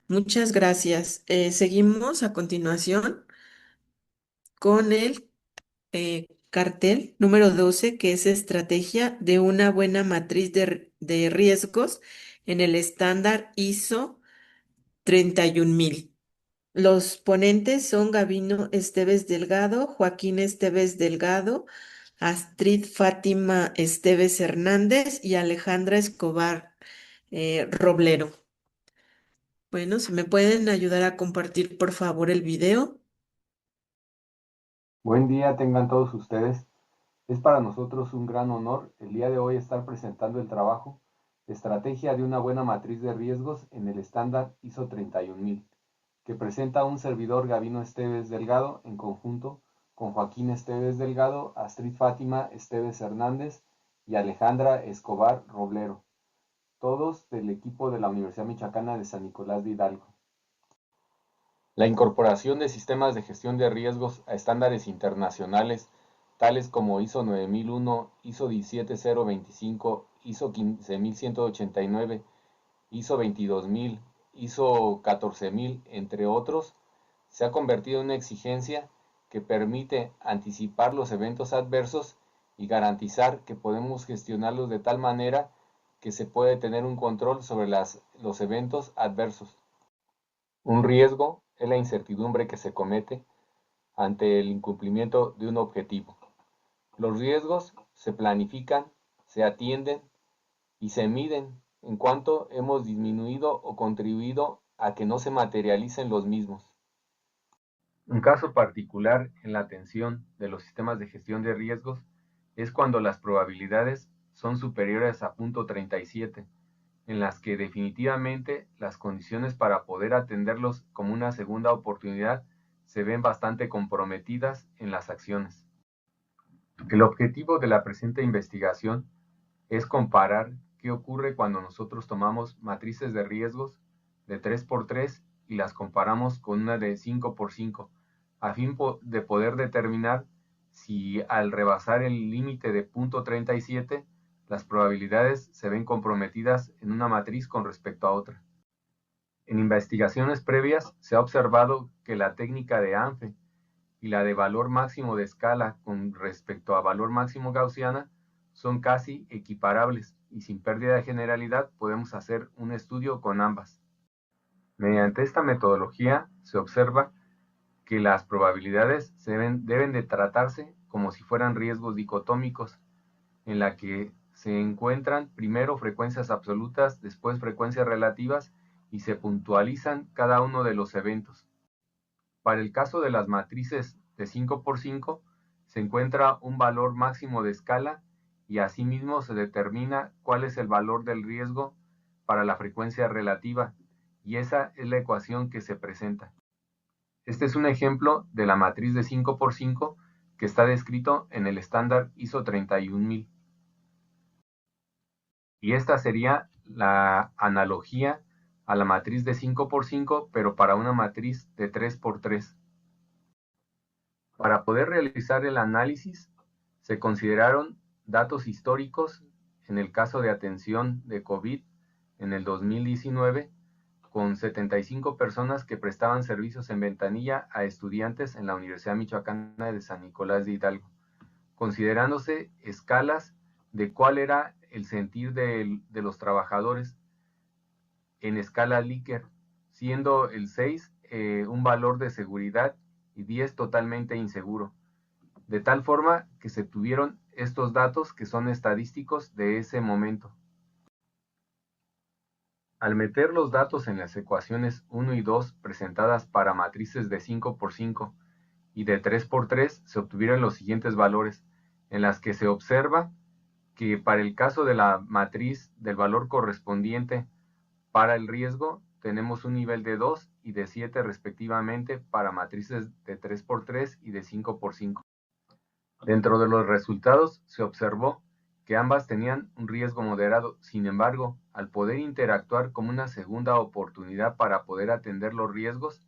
Muchas gracias. Seguimos a continuación con el cartel número 12, que es estrategia de una buena matriz de riesgos en el estándar ISO 31000. Los ponentes son Gabino Esteves Delgado, Joaquín Esteves Delgado, Astrid Fátima Esteves Hernández y Alejandra Escobar Roblero. Bueno, si me pueden ayudar a compartir, por favor, el video. Buen día tengan todos ustedes. Es para nosotros un gran honor el día de hoy estar presentando el trabajo Estrategia de una buena matriz de riesgos en el estándar ISO 31000, que presenta un servidor Gabino Esteves Delgado en conjunto con Joaquín Esteves Delgado, Astrid Fátima Esteves Hernández y Alejandra Escobar Roblero, todos del equipo de la Universidad Michoacana de San Nicolás de Hidalgo. La incorporación de sistemas de gestión de riesgos a estándares internacionales tales como ISO 9001, ISO 17025, ISO 15189, ISO 22000, ISO 14000, entre otros, se ha convertido en una exigencia que permite anticipar los eventos adversos y garantizar que podemos gestionarlos de tal manera que se puede tener un control sobre los eventos adversos. Un riesgo es la incertidumbre que se comete ante el incumplimiento de un objetivo. Los riesgos se planifican, se atienden y se miden en cuanto hemos disminuido o contribuido a que no se materialicen los mismos. Un caso particular en la atención de los sistemas de gestión de riesgos es cuando las probabilidades son superiores a 0.37, en las que definitivamente las condiciones para poder atenderlos como una segunda oportunidad se ven bastante comprometidas en las acciones. El objetivo de la presente investigación es comparar qué ocurre cuando nosotros tomamos matrices de riesgos de 3x3 y las comparamos con una de 5x5, a fin de poder determinar si al rebasar el límite de 0.37 las probabilidades se ven comprometidas en una matriz con respecto a otra. En investigaciones previas se ha observado que la técnica de ANFE y la de valor máximo de escala con respecto a valor máximo gaussiana son casi equiparables y sin pérdida de generalidad podemos hacer un estudio con ambas. Mediante esta metodología se observa que las probabilidades deben de tratarse como si fueran riesgos dicotómicos, en la que se encuentran primero frecuencias absolutas, después frecuencias relativas y se puntualizan cada uno de los eventos. Para el caso de las matrices de 5x5, se encuentra un valor máximo de escala y asimismo se determina cuál es el valor del riesgo para la frecuencia relativa, y esa es la ecuación que se presenta. Este es un ejemplo de la matriz de 5x5 que está descrito en el estándar ISO 31000. Y esta sería la analogía a la matriz de 5x5, pero para una matriz de 3x3. Para poder realizar el análisis, se consideraron datos históricos en el caso de atención de COVID en el 2019, con 75 personas que prestaban servicios en ventanilla a estudiantes en la Universidad Michoacana de San Nicolás de Hidalgo, considerándose escalas de cuál era el sentir de los trabajadores en escala Likert, siendo el 6 un valor de seguridad y 10 totalmente inseguro, de tal forma que se tuvieron estos datos que son estadísticos de ese momento. Al meter los datos en las ecuaciones 1 y 2 presentadas para matrices de 5x5 y de 3x3, se obtuvieron los siguientes valores, en las que se observa que para el caso de la matriz del valor correspondiente para el riesgo, tenemos un nivel de 2 y de 7 respectivamente para matrices de 3x3 y de 5x5. Dentro de los resultados se observó que ambas tenían un riesgo moderado. Sin embargo, al poder interactuar como una segunda oportunidad para poder atender los riesgos,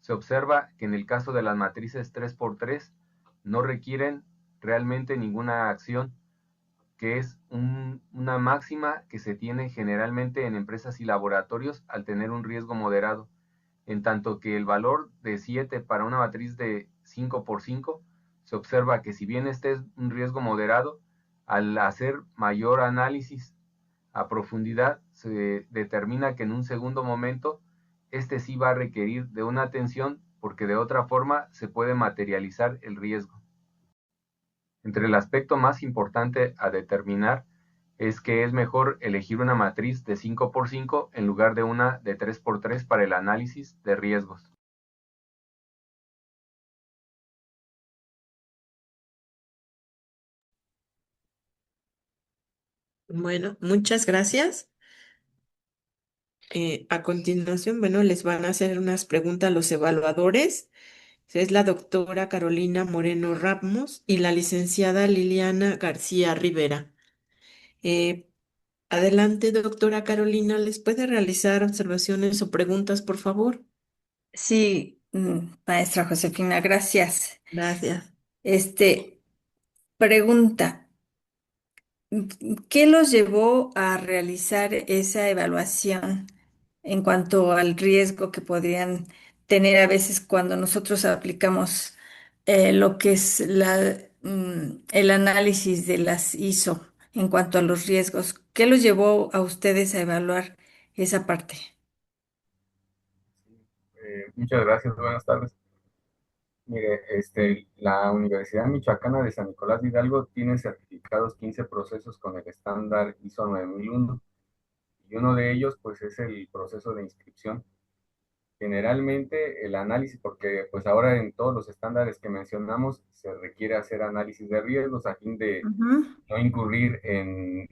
se observa que en el caso de las matrices 3x3 no requieren realmente ninguna acción, que es una máxima que se tiene generalmente en empresas y laboratorios al tener un riesgo moderado, en tanto que el valor de 7 para una matriz de 5 por 5 se observa que si bien este es un riesgo moderado, al hacer mayor análisis a profundidad se determina que en un segundo momento este sí va a requerir de una atención porque de otra forma se puede materializar el riesgo. Entre el aspecto más importante a determinar es que es mejor elegir una matriz de 5 por 5 en lugar de una de 3 por 3 para el análisis de riesgos. Bueno, muchas gracias. A continuación, bueno, les van a hacer unas preguntas los evaluadores. Es la doctora Carolina Moreno Ramos y la licenciada Liliana García Rivera. Eh, Adelante, doctora Carolina, ¿les puede realizar observaciones o preguntas, por favor? Sí, maestra Josefina, gracias. Gracias. Este, pregunta, ¿qué los llevó a realizar esa evaluación en cuanto al riesgo que podrían tener a veces cuando nosotros aplicamos lo que es el análisis de las ISO en cuanto a los riesgos? ¿Qué los llevó a ustedes a evaluar esa parte? Muchas gracias, buenas tardes. Mire, la Universidad Michoacana de San Nicolás de Hidalgo tiene certificados 15 procesos con el estándar ISO 9001 y uno de ellos pues es el proceso de inscripción. Generalmente el análisis, porque pues ahora en todos los estándares que mencionamos se requiere hacer análisis de riesgos a fin de Ujú. no incurrir en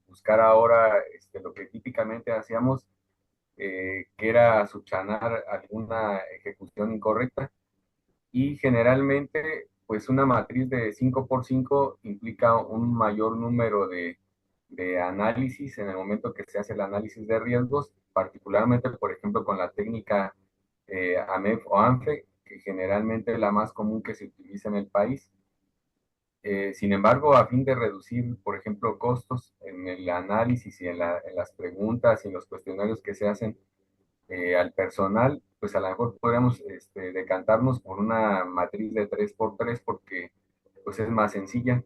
buscar ahora lo que típicamente hacíamos, que era subsanar alguna ejecución incorrecta. Y generalmente, pues una matriz de 5 por 5 implica un mayor número de análisis en el momento que se hace el análisis de riesgos, particularmente, por ejemplo, con la técnica AMEF o ANFE, que generalmente es la más común que se utiliza en el país. Sin embargo, a fin de reducir, por ejemplo, costos en el análisis y en las preguntas y en los cuestionarios que se hacen al personal, pues a lo mejor podemos decantarnos por una matriz de 3 por 3 porque pues es más sencilla.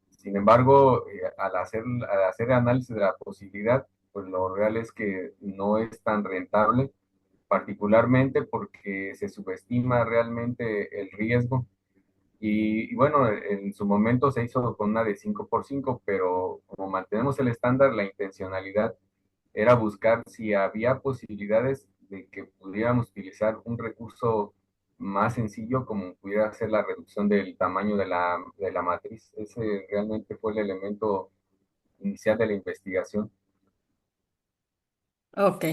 Sin embargo, al hacer análisis de la posibilidad, pues lo real es que no es tan rentable, particularmente porque se subestima realmente el riesgo. Y bueno, en su momento se hizo con una de 5 por 5 pero como mantenemos el estándar, la intencionalidad era buscar si había posibilidades de que pudiéramos utilizar un recurso más sencillo como pudiera ser la reducción del tamaño de la matriz. Ese realmente fue el elemento inicial de la investigación. Ok.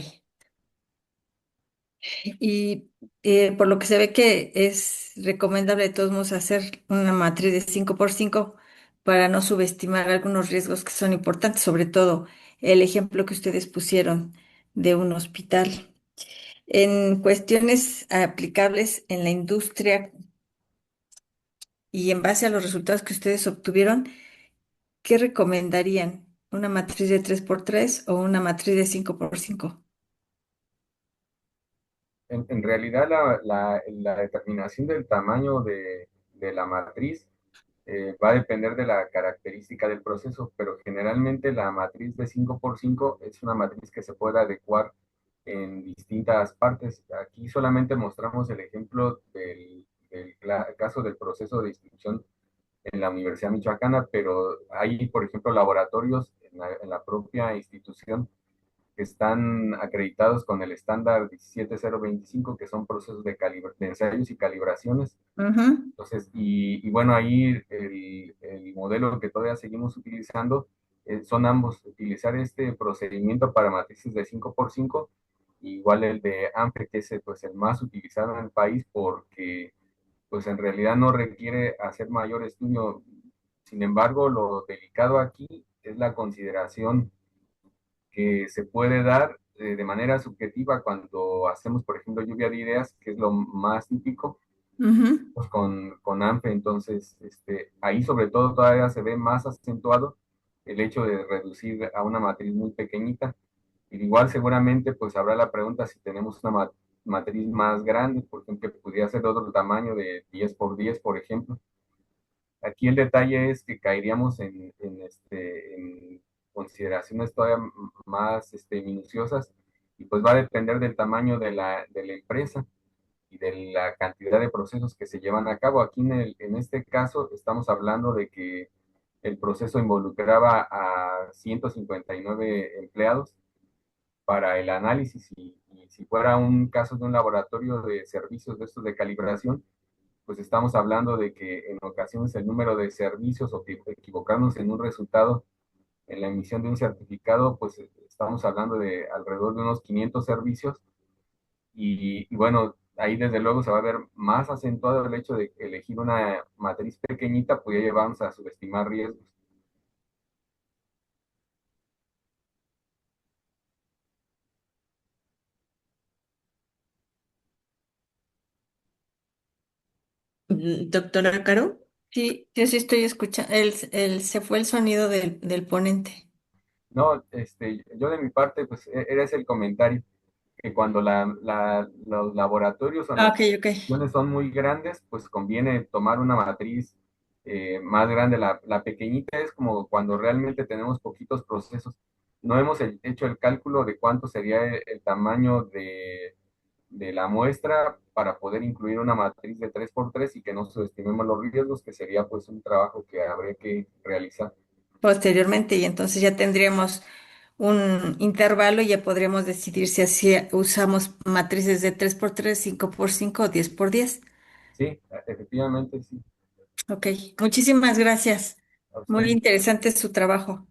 Y por lo que se ve que es recomendable de todos modos hacer una matriz de 5 por 5 para no subestimar algunos riesgos que son importantes, sobre todo el ejemplo que ustedes pusieron de un hospital. En cuestiones aplicables en la industria y en base a los resultados que ustedes obtuvieron, ¿qué recomendarían? ¿Una matriz de 3 por 3 o una matriz de 5 por 5? En realidad, la determinación del tamaño de la matriz va a depender de la característica del proceso, pero generalmente la matriz de 5 por 5 es una matriz que se puede adecuar en distintas partes. Aquí solamente mostramos el ejemplo del caso del proceso de distribución en la Universidad Michoacana, pero hay, por ejemplo, laboratorios en la propia institución que están acreditados con el estándar 17025, que son procesos de ensayos y calibraciones. Ujú, Entonces, y bueno, ahí el modelo que todavía seguimos utilizando son ambos, utilizar este procedimiento para matrices de 5 por 5 igual el de AMPE, que es pues, el más utilizado en el país porque pues en realidad no requiere hacer mayor estudio. Sin embargo, lo delicado aquí es la consideración que se puede dar de manera subjetiva cuando hacemos, por ejemplo, lluvia de ideas, que es lo más típico, ujú. con ANFE. Entonces, ahí sobre todo todavía se ve más acentuado el hecho de reducir a una matriz muy pequeñita. Igual seguramente pues habrá la pregunta si tenemos una matriz más grande, por ejemplo, que pudiera ser de otro tamaño de 10 por 10, por ejemplo. Aquí el detalle es que caeríamos en consideraciones todavía más minuciosas y pues va a depender del tamaño de la empresa y de la cantidad de procesos que se llevan a cabo. Aquí en este caso estamos hablando de que el proceso involucraba a 159 empleados para el análisis y si fuera un caso de un laboratorio de servicios de estos de calibración, pues estamos hablando de que en ocasiones el número de servicios o equivocarnos en un resultado en la emisión de un certificado, pues estamos hablando de alrededor de unos 500 servicios y bueno, ahí desde luego se va a ver más acentuado el hecho de elegir una matriz pequeñita, puede llevarnos a subestimar riesgos. Doctora Caro. Sí, yo sí estoy escuchando. Se fue el sonido del ponente. No, yo de mi parte, pues era ese el comentario, que cuando los laboratorios o Ah, las ok, ok. instituciones son muy grandes, pues conviene tomar una matriz más grande. La pequeñita es como cuando realmente tenemos poquitos procesos. No hemos hecho el cálculo de cuánto sería el tamaño de la muestra para poder incluir una matriz de 3 por 3 y que no subestimemos los riesgos, que sería pues un trabajo que habría que realizar. Posteriormente, y entonces ya tendríamos un intervalo y ya podríamos decidir si así usamos matrices de 3 por 3, 5 por 5 o 10 por 10. Sí, efectivamente, sí. Ok, muchísimas gracias. A Muy usted. interesante su trabajo.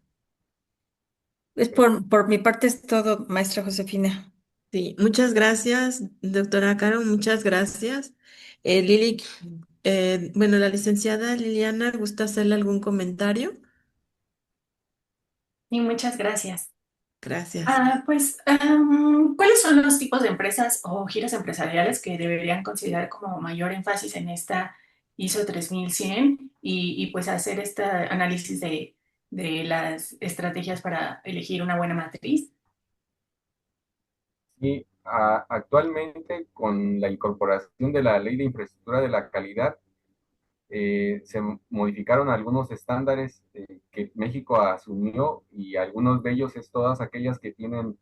Es por mi parte es todo, maestra Josefina. Sí, muchas gracias, doctora Caro, muchas gracias. Lili, bueno, la licenciada Liliana, ¿gusta hacerle algún comentario? Y muchas gracias. Gracias. Pues, ¿cuáles son los tipos de empresas o giros empresariales que deberían considerar como mayor énfasis en esta ISO 3100 y pues hacer este análisis de las estrategias para elegir una buena matriz? Sí, actualmente con la incorporación de la Ley de Infraestructura de la Calidad, se modificaron algunos estándares que México asumió y algunos de ellos es todas aquellas que tienen,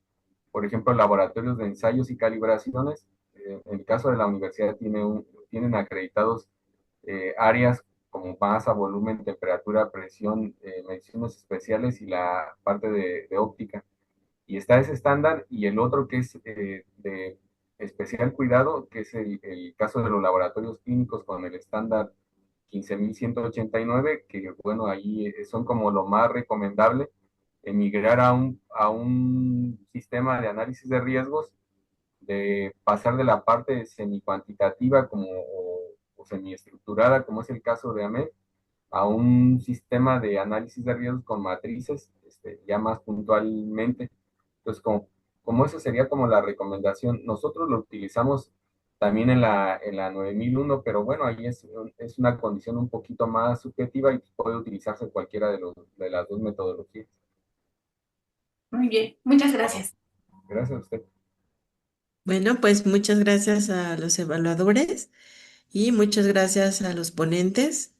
por ejemplo, laboratorios de ensayos y calibraciones. En el caso de la universidad tienen acreditados áreas como masa, volumen, temperatura, presión, mediciones especiales y la parte de óptica. Y está ese estándar y el otro que es de especial cuidado, que es el caso de los laboratorios clínicos con el estándar 15.189, que bueno, ahí son como lo más recomendable, emigrar a un sistema de análisis de riesgos, de pasar de la parte semi-cuantitativa o semiestructurada, como es el caso de AMED, a un sistema de análisis de riesgos con matrices, ya más puntualmente. Entonces, como eso sería como la recomendación, nosotros lo utilizamos también en la 9001, pero bueno, ahí es una condición un poquito más subjetiva y puede utilizarse cualquiera de las dos metodologías. Muy bien, muchas gracias. Gracias a usted. Bueno, pues muchas gracias a los evaluadores y muchas gracias a los ponentes.